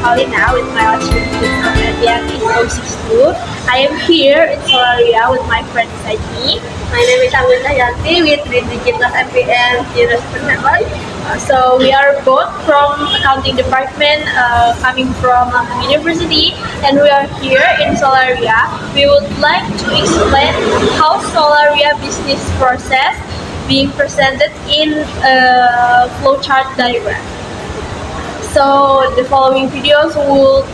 Falina with my student Kinanti S 062. I am here in Solaria with my friend beside me. My name is Anggun Cahyanti with Digital MPN 077. So we are both from accounting department, coming from university, and we are here in Solaria. We would like to explain how Solaria business process being presented in a flowchart diagram. So the following videos will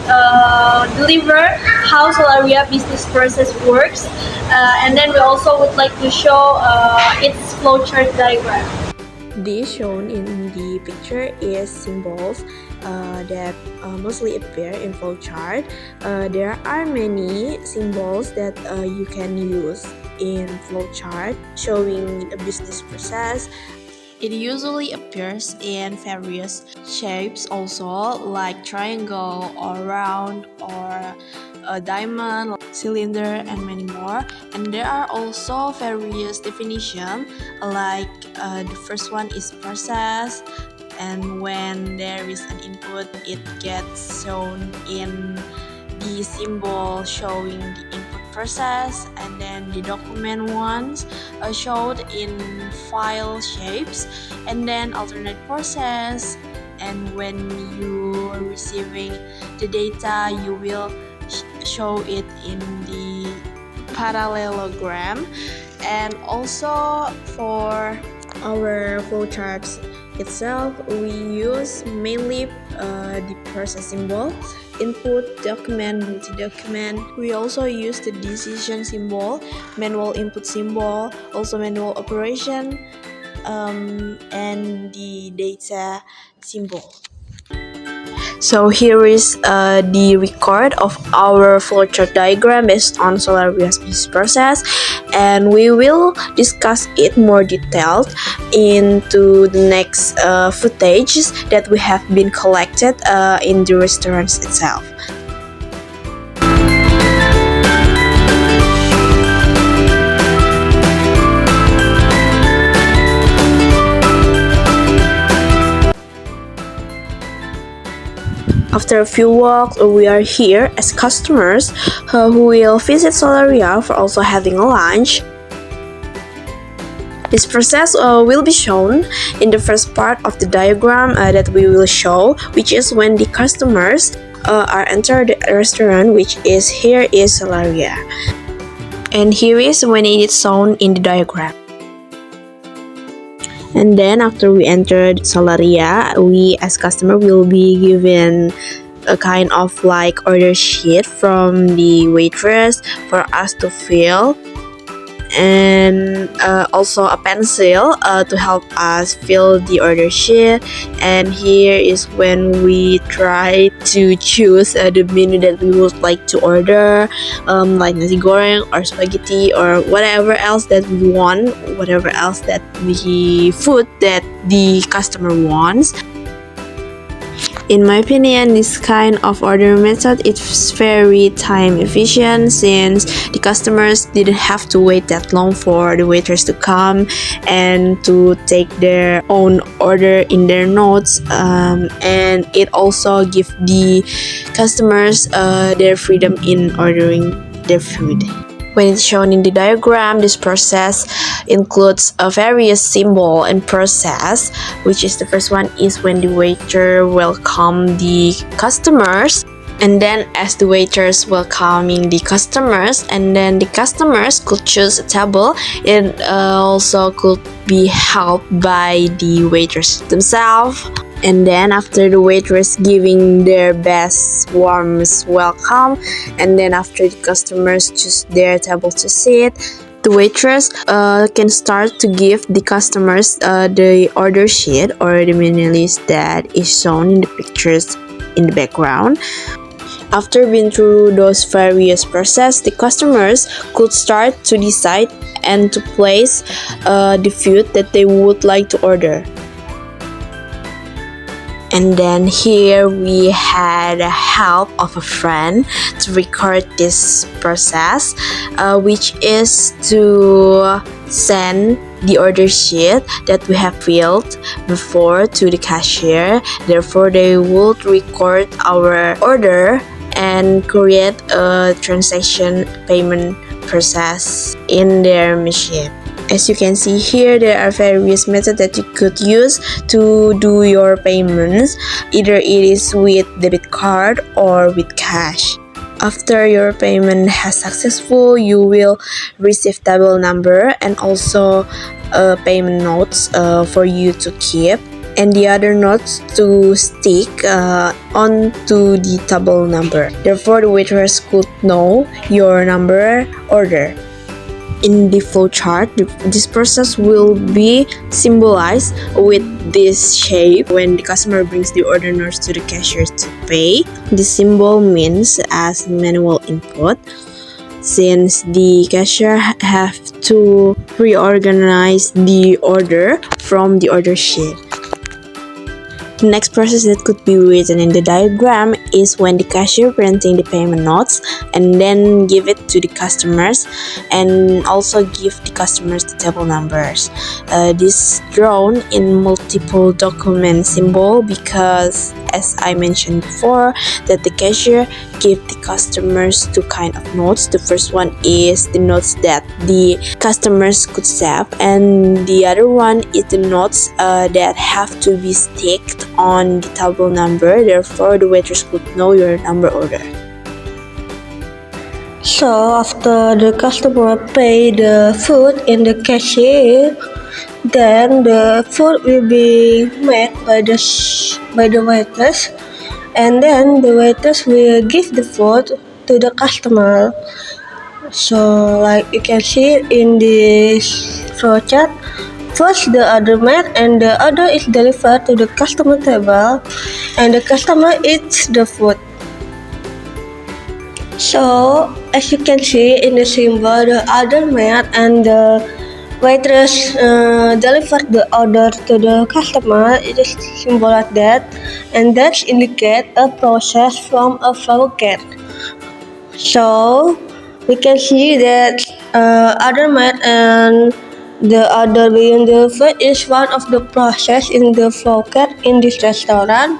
deliver how Solaria business process works, and then we also would like to show its flowchart diagram. This shown in the picture is symbols that mostly appear in flowchart. There are many symbols that you can use in flowchart showing a business process. It usually appears in various shapes also, like triangle or round or a diamond, cylinder, and many more. And there are also various definitions, like the first one is process, and when there is an input, it gets shown in the symbol showing the input process, and then the document ones are showed in file shapes, and then alternate process, and when you are receiving the data, you will show it in the parallelogram. And also for our flowcharts itself, we use mainly the process symbol, input, document, multi-document. We also use the decision symbol, manual input symbol, also manual operation, and the data symbol. So here is the record of our flowchart diagram based on Solaria's business process, and we will discuss it more detailed into the next footage that we have been collected in the restaurants itself. After a few walks, we are here as customers who will visit Solaria for also having a lunch. This process will be shown in the first part of the diagram that we will show, which is when the customers are enter the restaurant, which is here is Solaria. And here is when it is shown in the diagram. And then after we entered Solaria, we as customer will be given a kind of like order sheet from the waitress for us to fill, and also a pencil to help us fill the order sheet. And here is when we try to choose the menu that we would like to order, like nasi goreng or spaghetti or whatever else that we want, whatever else that the food that the customer wants. In my opinion, this kind of order method is very time efficient, since the customers didn't have to wait that long for the waiters to come and to take their own order in their notes, and it also gives the customers their freedom in ordering their food. When it's shown in the diagram, this process includes a various symbol and process, which is the first one is when the waiter welcome the customers, and then as the waiters welcoming the customers, and then the customers could choose a table. It also could be helped by the waiters themselves. And then after the waitress giving their best warmest welcome, and then after the customers choose their table to sit, the waitress can start to give the customers the order sheet or the menu list that is shown in the pictures in the background. After being through those various processes, the customers could start to decide and to place the food that they would like to order. And then here we had help of a friend to record this process, which is to send the order sheet that we have filled before to the cashier. Therefore, they would record our order and create a transaction payment process in their machine. As you can see here, there are various methods that you could use to do your payments. Either it is with debit card or with cash. After your payment has successful, you will receive table number and also payment notes for you to keep, and the other notes to stick onto the table number. Therefore, the waitress could know your number order. In the flow chart, this process will be symbolized with this shape. When the customer brings the order notes to the cashier to pay, the symbol means as manual input, since the cashier have to reorganize the order from the order sheet. The next process that could be written in the diagram is when the cashier printing the payment notes and then give it to the customers and also give the customers the table numbers. This drawn in multiple document symbol because, as I mentioned before, that the cashier give the customers two kind of notes. The first one is the notes that the customers could save, and the other one is the notes that have to be sticked on the table number. Therefore, the waitress could know your number order. So after the customer pay the food in the cashier, then the food will be made by the waitress, and then the waitress will give the food to the customer. So like you can see in this flow chart, first the order made and the order is delivered to the customer table, and the customer eats the food. So as you can see in the symbol, the order made and the waitress delivered the order to the customer. It is symbol like that, and that indicate a process from a flow chart. So we can see that order made and the order being delivered is one of the process in the flow chart in this restaurant.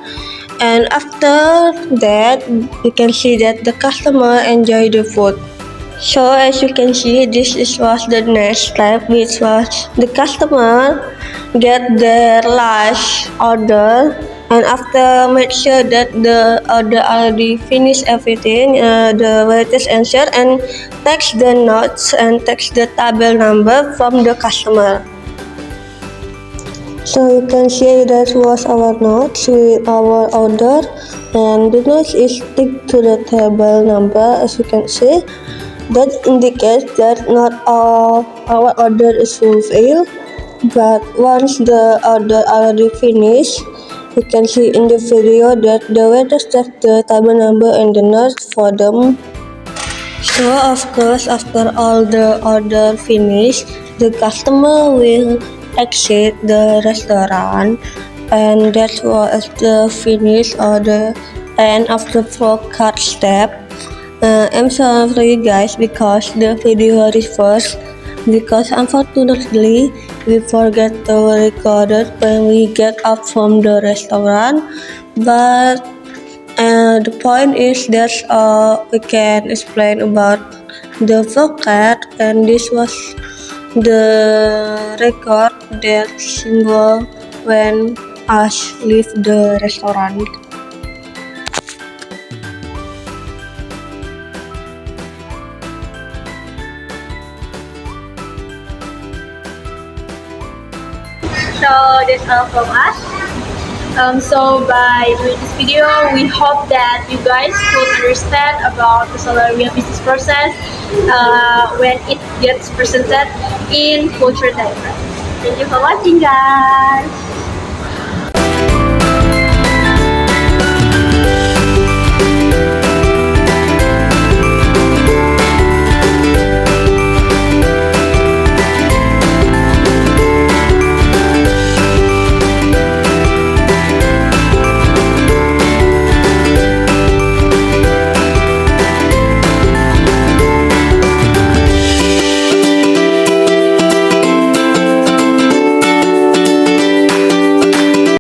And after that, we can see that the customer enjoy the food. So as you can see, was the next step, which was the customer get their last order, and after make sure that the order already finished everything, the waitress answer and takes the notes and takes the table number from the customer. So you can see that was our notes with our order, and the notes is stick to the table number. As you can see, that indicates that not all our order is fulfilled, but once the order already finished, you can see in the video that the waitress takes the table number and the notes for them. So of course, after all the order finished, the customer will exit the restaurant, and that was the finish or the end of the flow chart step. I'm sorry guys because the video is first, because unfortunately we forget to record it when we get up from the restaurant, but the point is that we can explain about the flow chart, and this was the record that symbol when us leave the restaurant. So that's all from us. So by doing this video, we hope that you guys could understand about the Solaria business process when it gets presented in culture diagram. Thank you for watching, guys.